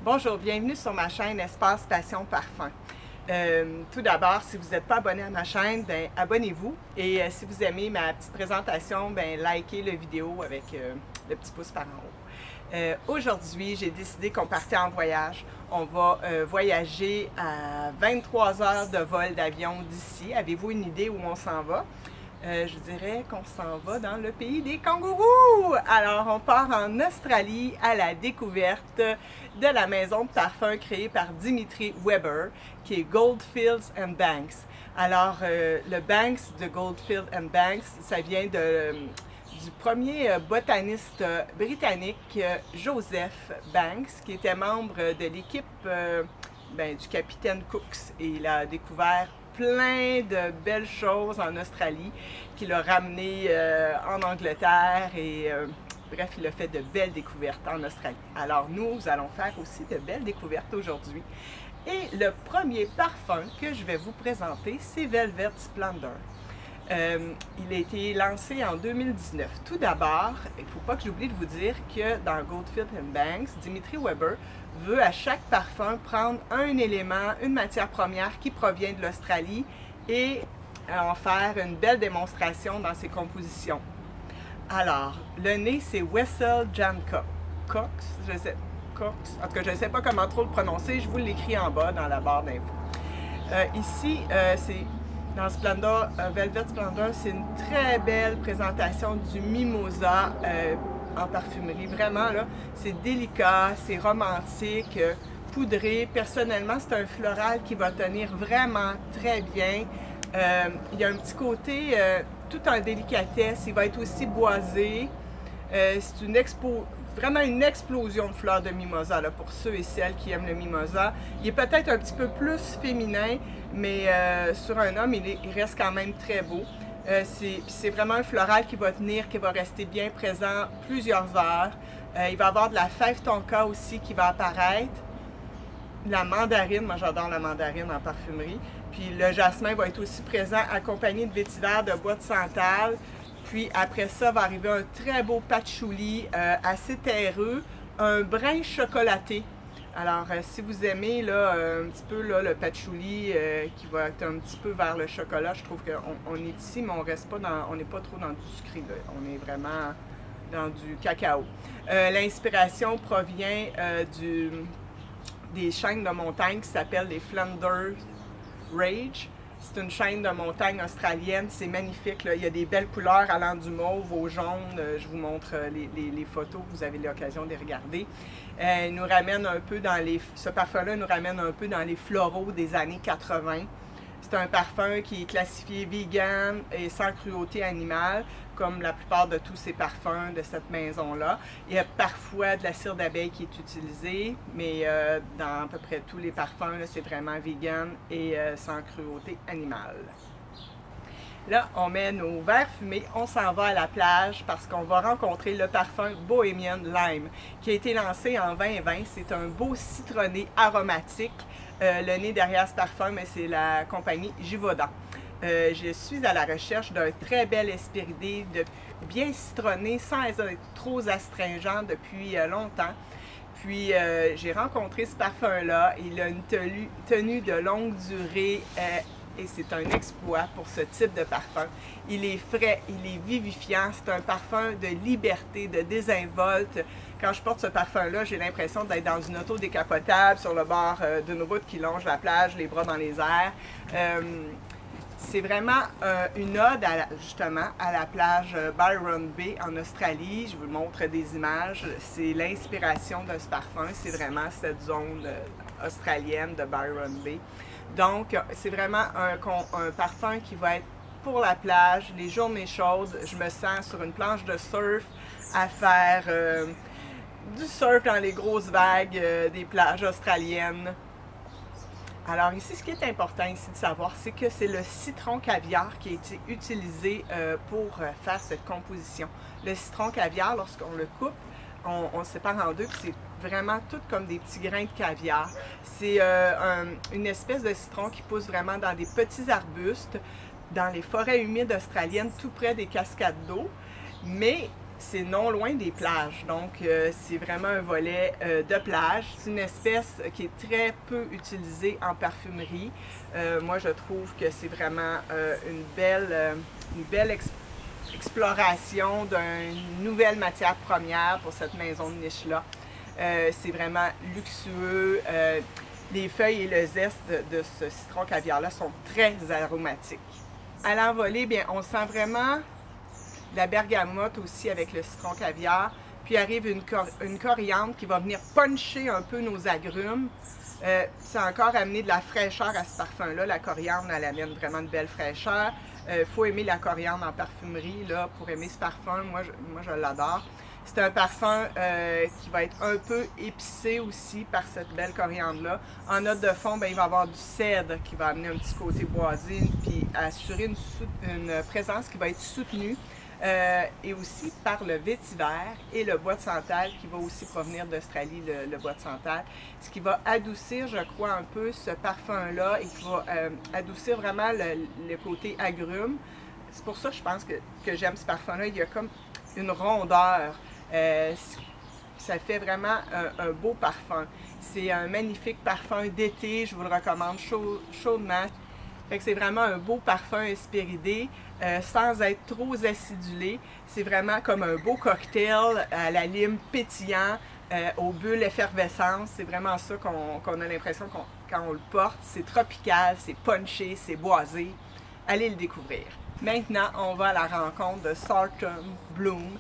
Bonjour, bienvenue sur ma chaîne Espace Passion Parfum. Tout d'abord, si vous n'êtes pas abonné à ma chaîne, ben, abonnez-vous. Et si vous aimez ma petite présentation, ben, likez la vidéo avec le petit pouce par en haut. Aujourd'hui, j'ai décidé qu'on partait en voyage. On va voyager à 23 heures de vol d'avion d'ici. Avez-vous une idée où on s'en va? Je dirais qu'on s'en va dans le pays des kangourous! Alors, on part en Australie à la découverte de la maison de parfum créée par Dimitri Weber, qui est Goldfields and Banks. Alors, le Banks de Goldfields and Banks, ça vient du premier botaniste britannique, Joseph Banks, qui était membre de l'équipe du capitaine Cooks. Et il a découvert plein de belles choses en Australie qu'il a ramené en Angleterre et bref, il a fait de belles découvertes en Australie. Alors nous allons faire aussi de belles découvertes aujourd'hui. Et le premier parfum que je vais vous présenter, c'est Velvet Splendor. Il a été lancé en 2019. Tout d'abord, il ne faut pas que j'oublie de vous dire que dans Goldfields and Banks, Dimitri Weber veut à chaque parfum prendre un élément, une matière première qui provient de l'Australie et en faire une belle démonstration dans ses compositions. Alors, le nez, c'est Wessel Jan Cox, en tout cas, je ne sais pas comment trop le prononcer, je vous l'écris en bas dans la barre d'infos. Ici, c'est dans Splendor, Velvet Splendor, c'est une très belle présentation du mimosa en parfumerie. Vraiment, là, c'est délicat, c'est romantique, poudré. Personnellement, c'est un floral qui va tenir vraiment très bien. Il y a un petit côté tout en délicatesse. Il va être aussi boisé. C'est vraiment une explosion de fleurs de mimosa là, pour ceux et celles qui aiment le mimosa. Il est peut-être un petit peu plus féminin, mais sur un homme, il reste quand même très beau. C'est vraiment un floral qui va tenir, qui va rester bien présent plusieurs heures. Il va y avoir de la fève tonka aussi qui va apparaître. La mandarine, moi j'adore la mandarine en parfumerie. Puis le jasmin va être aussi présent accompagné de vétiver, de bois de santal. Puis après ça va arriver un très beau patchouli assez terreux, un brin chocolaté. Alors si vous aimez là, un petit peu là, le patchouli qui va être un petit peu vers le chocolat, je trouve qu'on est ici, mais on n'est pas trop dans du sucré, là. On est vraiment dans du cacao. L'inspiration provient des chaînes de montagne qui s'appellent les Flinders Range. C'est une chaîne de montagne australienne, c'est magnifique, là. Il y a des belles couleurs allant du mauve au jaune. Je vous montre les photos, vous avez l'occasion de les regarder. Il nous ramène un peu ce parfum-là nous ramène un peu dans les floraux des années 80. C'est un parfum qui est classifié vegan et sans cruauté animale, comme la plupart de tous ces parfums de cette maison-là. Il y a parfois de la cire d'abeille qui est utilisée, mais dans à peu près tous les parfums, c'est vraiment vegan et sans cruauté animale. Là, on met nos verres fumés, on s'en va à la plage parce qu'on va rencontrer le parfum Bohemian Lime qui a été lancé en 2020. C'est un beau citronné aromatique. Le nez derrière ce parfum, c'est la compagnie Givaudan. Je suis à la recherche d'un très bel espéridé, bien citronné, sans être trop astringent depuis longtemps. Puis j'ai rencontré ce parfum-là. Il a une tenue de longue durée et c'est un exploit pour ce type de parfum. Il est frais, il est vivifiant, c'est un parfum de liberté, de désinvolte. Quand je porte ce parfum-là, j'ai l'impression d'être dans une auto décapotable sur le bord d'une route qui longe la plage, les bras dans les airs. C'est vraiment une ode justement à la plage Byron Bay en Australie. Je vous montre des images. C'est l'inspiration de ce parfum. C'est vraiment cette zone australienne de Byron Bay. Donc, c'est vraiment un parfum qui va être pour la plage, les journées chaudes. Je me sens sur une planche de surf à faire du surf dans les grosses vagues des plages australiennes. Alors ici, ce qui est important ici de savoir, c'est que c'est le citron caviar qui a été utilisé pour faire cette composition. Le citron caviar, lorsqu'on le coupe, on le sépare en deux, puis c'est vraiment tout comme des petits grains de caviar. C'est une espèce de citron qui pousse vraiment dans des petits arbustes, dans les forêts humides australiennes, tout près des cascades d'eau. Mais c'est non loin des plages, donc c'est vraiment un volet de plage. C'est une espèce qui est très peu utilisée en parfumerie. Moi, je trouve que c'est vraiment une belle exploration d'une nouvelle matière première pour cette maison de niche-là. C'est vraiment luxueux. Les feuilles et le zeste de ce citron caviar-là sont très aromatiques. À l'envolée, bien, on sent vraiment la bergamote aussi avec le citron caviar. Puis arrive une coriandre qui va venir puncher un peu nos agrumes. C'est encore amener de la fraîcheur à ce parfum-là. La coriandre, elle amène vraiment de belle fraîcheur. Faut aimer la coriandre en parfumerie là, pour aimer ce parfum. Moi, je l'adore. C'est un parfum qui va être un peu épicé aussi par cette belle coriandre-là. En note de fond, bien, il va y avoir du cèdre qui va amener un petit côté boisé, puis assurer une présence qui va être soutenue. Et aussi par le vétiver et le bois de santal qui va aussi provenir d'Australie, le bois de santal, ce qui va adoucir, je crois, un peu ce parfum-là et qui va adoucir vraiment le côté agrume. C'est pour ça que je pense que j'aime ce parfum-là. Il y a comme une rondeur. Ça fait vraiment un beau parfum. C'est un magnifique parfum d'été, je vous le recommande chaudement. Fait que c'est vraiment un beau parfum hespéridé, sans être trop acidulé. C'est vraiment comme un beau cocktail à la lime pétillant, aux bulles effervescentes. C'est vraiment ça qu'on a l'impression quand on le porte. C'est tropical, c'est punché, c'est boisé. Allez le découvrir. Maintenant, on va à la rencontre de Sartum Bloom,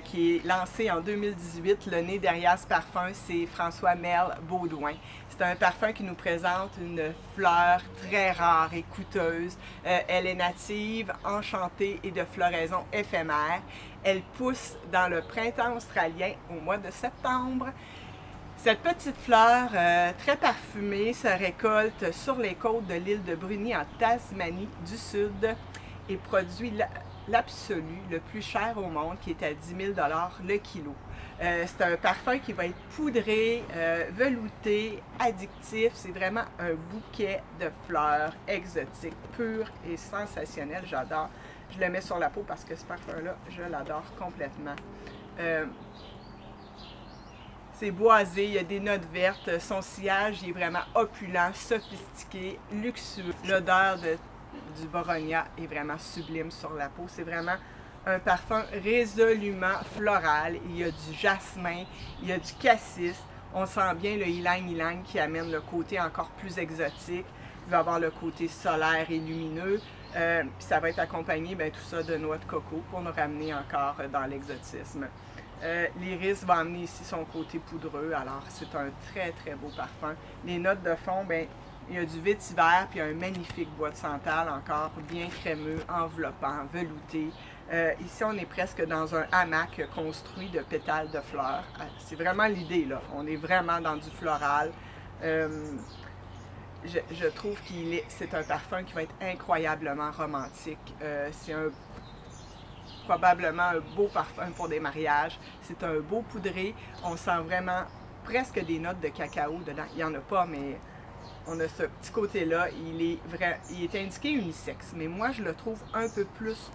qui est lancé en 2018. Le nez derrière ce parfum, c'est François Merle Baudouin. C'est un parfum qui nous présente une fleur très rare et coûteuse. Elle est native, enchantée et de floraison éphémère. Elle pousse dans le printemps australien au mois de septembre. Cette petite fleur très parfumée se récolte sur les côtes de l'île de Bruny en Tasmanie du Sud et produit l'absolu, le plus cher au monde, qui est à 10 000 $ le kilo. C'est un parfum qui va être poudré, velouté, addictif. C'est vraiment un bouquet de fleurs exotiques, pures et sensationnelles. J'adore. Je le mets sur la peau parce que ce parfum-là, je l'adore complètement. C'est boisé, il y a des notes vertes. Son sillage il est vraiment opulent, sophistiqué, luxueux. L'odeur du Boronia est vraiment sublime sur la peau. C'est vraiment un parfum résolument floral. Il y a du jasmin, il y a du cassis. On sent bien le ylang-ylang qui amène le côté encore plus exotique. Il va avoir le côté solaire et lumineux. Puis ça va être accompagné, bien, tout ça de noix de coco pour nous ramener encore dans l'exotisme. L'iris va amener ici son côté poudreux, alors c'est un très très beau parfum. Les notes de fond, bien, il y a du vétiver puis un magnifique bois de santal encore bien crémeux, enveloppant, velouté. Ici, on est presque dans un hamac construit de pétales de fleurs. C'est vraiment l'idée, là. On est vraiment dans du floral. Je trouve c'est un parfum qui va être incroyablement romantique. C'est probablement un beau parfum pour des mariages. C'est un beau poudré. On sent vraiment presque des notes de cacao dedans. Il n'y en a pas, mais on a ce petit côté-là. Il est indiqué unisexe, mais moi, je le trouve un peu plus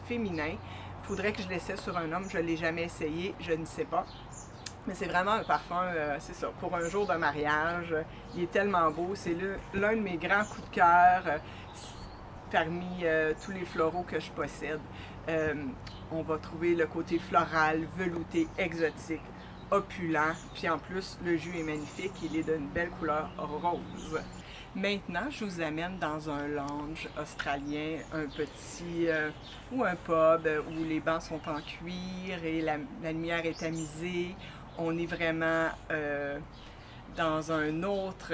féminin. Il faudrait que je l'essaie sur un homme. Je ne l'ai jamais essayé. Je ne sais pas. Mais c'est vraiment un parfum, c'est ça, pour un jour de mariage. Il est tellement beau. C'est l'un de mes grands coups de cœur parmi tous les floraux que je possède. On va trouver le côté floral, velouté, exotique, opulent. Puis en plus, le jus est magnifique. Il est d'une belle couleur rose. Maintenant, je vous amène dans un lounge australien, un petit ou un pub où les bancs sont en cuir et la lumière est tamisée. On est vraiment dans un autre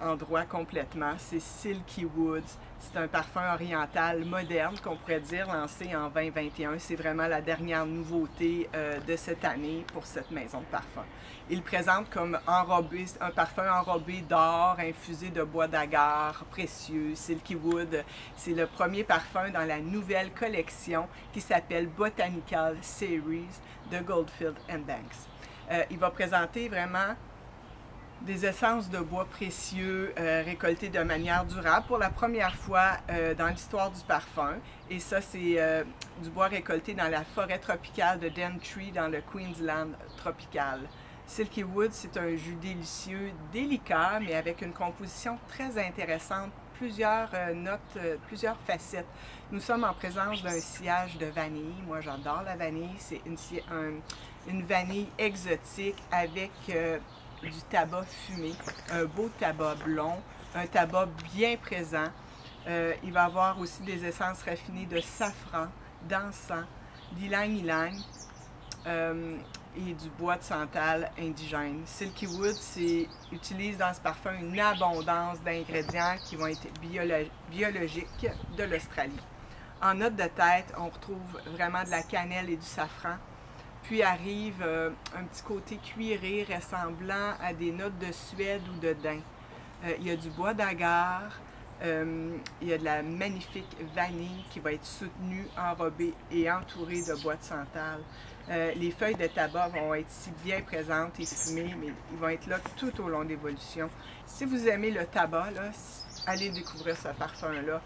endroit complètement. C'est Silky Woods. C'est un parfum oriental moderne qu'on pourrait dire lancé en 2021. C'est vraiment la dernière nouveauté de cette année pour cette maison de parfum. Il présente comme enrobé, un parfum enrobé d'or, infusé de bois d'agar précieux. Silky Wood, c'est le premier parfum dans la nouvelle collection qui s'appelle Botanical Series de Goldfield & Banks. Il va présenter vraiment des essences de bois précieux récoltées de manière durable pour la première fois dans l'histoire du parfum. Et ça, c'est du bois récolté dans la forêt tropicale de Daintree dans le Queensland tropical. Silky Wood, c'est un jus délicieux, délicat, mais avec une composition très intéressante, plusieurs notes, plusieurs facettes. Nous sommes en présence d'un sillage de vanille. Moi, j'adore la vanille. C'est une vanille exotique avec du tabac fumé, un beau tabac blond, un tabac bien présent. Il va y avoir aussi des essences raffinées de safran, d'encens, d'ylang-ylang et du bois de santal indigène. Silky Wood utilise dans ce parfum une abondance d'ingrédients qui vont être biologiques de l'Australie. En note de tête, on retrouve vraiment de la cannelle et du safran. Puis arrive un petit côté cuiré ressemblant à des notes de suède ou de daim. Il y a du bois d'agar, il y a de la magnifique vanille qui va être soutenue, enrobée et entourée de bois de santal. Les feuilles de tabac vont être ici bien présentes et fumées, mais ils vont être là tout au long de l'évolution. Si vous aimez le tabac, là, allez découvrir ce parfum-là.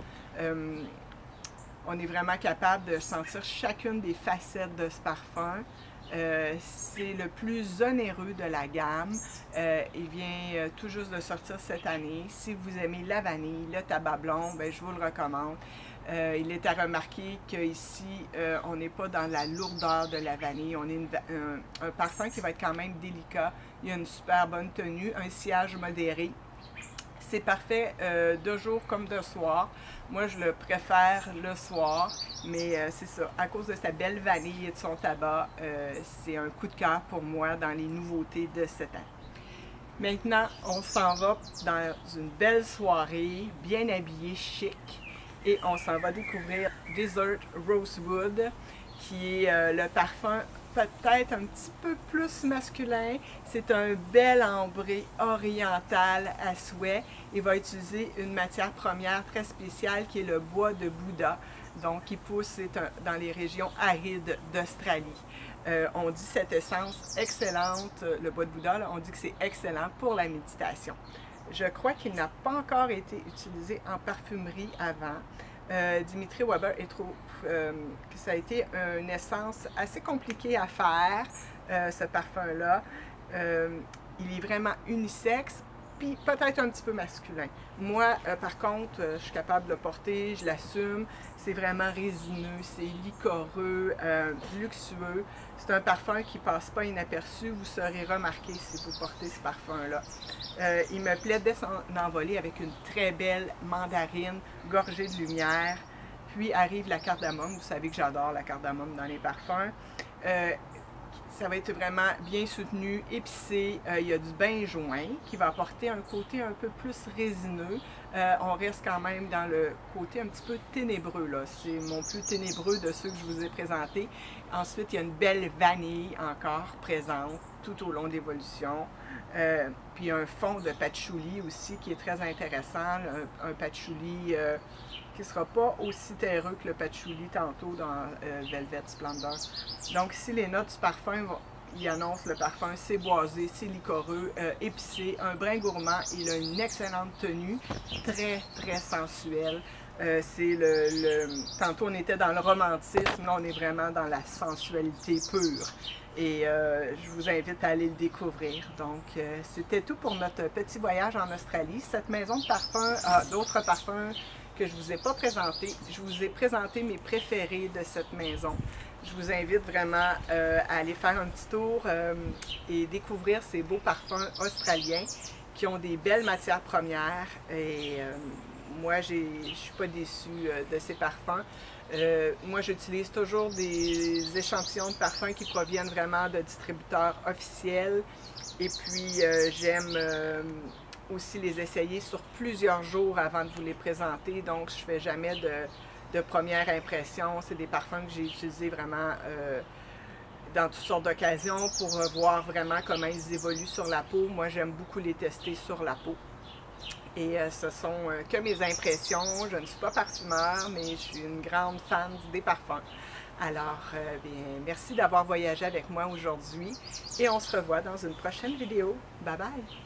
On est vraiment capable de sentir chacune des facettes de ce parfum. C'est le plus onéreux de la gamme. Il vient tout juste de sortir cette année. Si vous aimez la vanille, le tabac blond, bien, je vous le recommande. Il est à remarquer qu'ici, on n'est pas dans la lourdeur de la vanille. On est un parfum qui va être quand même délicat. Il y a une super bonne tenue, un sillage modéré. C'est parfait de jour comme de soir. Moi, je le préfère le soir, mais c'est ça. À cause de sa belle vanille et de son tabac, c'est un coup de cœur pour moi dans les nouveautés de cette année. Maintenant, on s'en va dans une belle soirée, bien habillée, chic, et on s'en va découvrir Desert Rosewood, qui est le parfum peut-être un petit peu plus masculin. C'est un bel ambré oriental à souhait. Il va utiliser une matière première très spéciale qui est le bois de Bouddha, donc qui pousse dans les régions arides d'Australie. On dit cette essence excellente, le bois de Bouddha, là, on dit que c'est excellent pour la méditation. Je crois qu'il n'a pas encore été utilisé en parfumerie avant. Dimitri Weber trouve que ça a été une essence assez compliquée à faire, ce parfum-là. Il est vraiment unisexe, puis peut-être un petit peu masculin. Moi, par contre, je suis capable de le porter, je l'assume. C'est vraiment résineux, c'est liquoreux, luxueux. C'est un parfum qui ne passe pas inaperçu. Vous serez remarqué si vous portez ce parfum-là. Il me plaît dès son envolée avec une très belle mandarine gorgée de lumière. Puis arrive la cardamome. Vous savez que j'adore la cardamome dans les parfums. Ça va être vraiment bien soutenu, épicé. Il y a du benjoin qui va apporter un côté un peu plus résineux. On reste quand même dans le côté un petit peu ténébreux, là. C'est mon plus ténébreux de ceux que je vous ai présentés. Ensuite, il y a une belle vanille encore présente tout au long de l'évolution. Puis un fond de patchouli aussi qui est très intéressant. Un patchouli qui ne sera pas aussi terreux que le patchouli tantôt dans Velvet Splendor. Donc ici, les notes du parfum, il annonce le parfum, c'est boisé, c'est liquoreux, épicé, un brin gourmand. Il a une excellente tenue, très, très sensuelle. Tantôt, on était dans le romantisme, là, on est vraiment dans la sensualité pure. Et je vous invite à aller le découvrir. Donc, c'était tout pour notre petit voyage en Australie. Cette maison de parfum a d'autres parfums que je ne vous ai pas présentés. Je vous ai présenté mes préférés de cette maison. Je vous invite vraiment à aller faire un petit tour et découvrir ces beaux parfums australiens qui ont des belles matières premières. Et moi, je ne suis pas déçue de ces parfums. Moi, j'utilise toujours des échantillons de parfums qui proviennent vraiment de distributeurs officiels. Et puis, j'aime aussi les essayer sur plusieurs jours avant de vous les présenter. Donc, je ne fais jamais de première impression. C'est des parfums que j'ai utilisés vraiment dans toutes sortes d'occasions pour voir vraiment comment ils évoluent sur la peau. Moi, j'aime beaucoup les tester sur la peau. Et ce sont que mes impressions. Je ne suis pas parfumeur, mais je suis une grande fan des parfums. Alors, bien, merci d'avoir voyagé avec moi aujourd'hui et on se revoit dans une prochaine vidéo. Bye bye!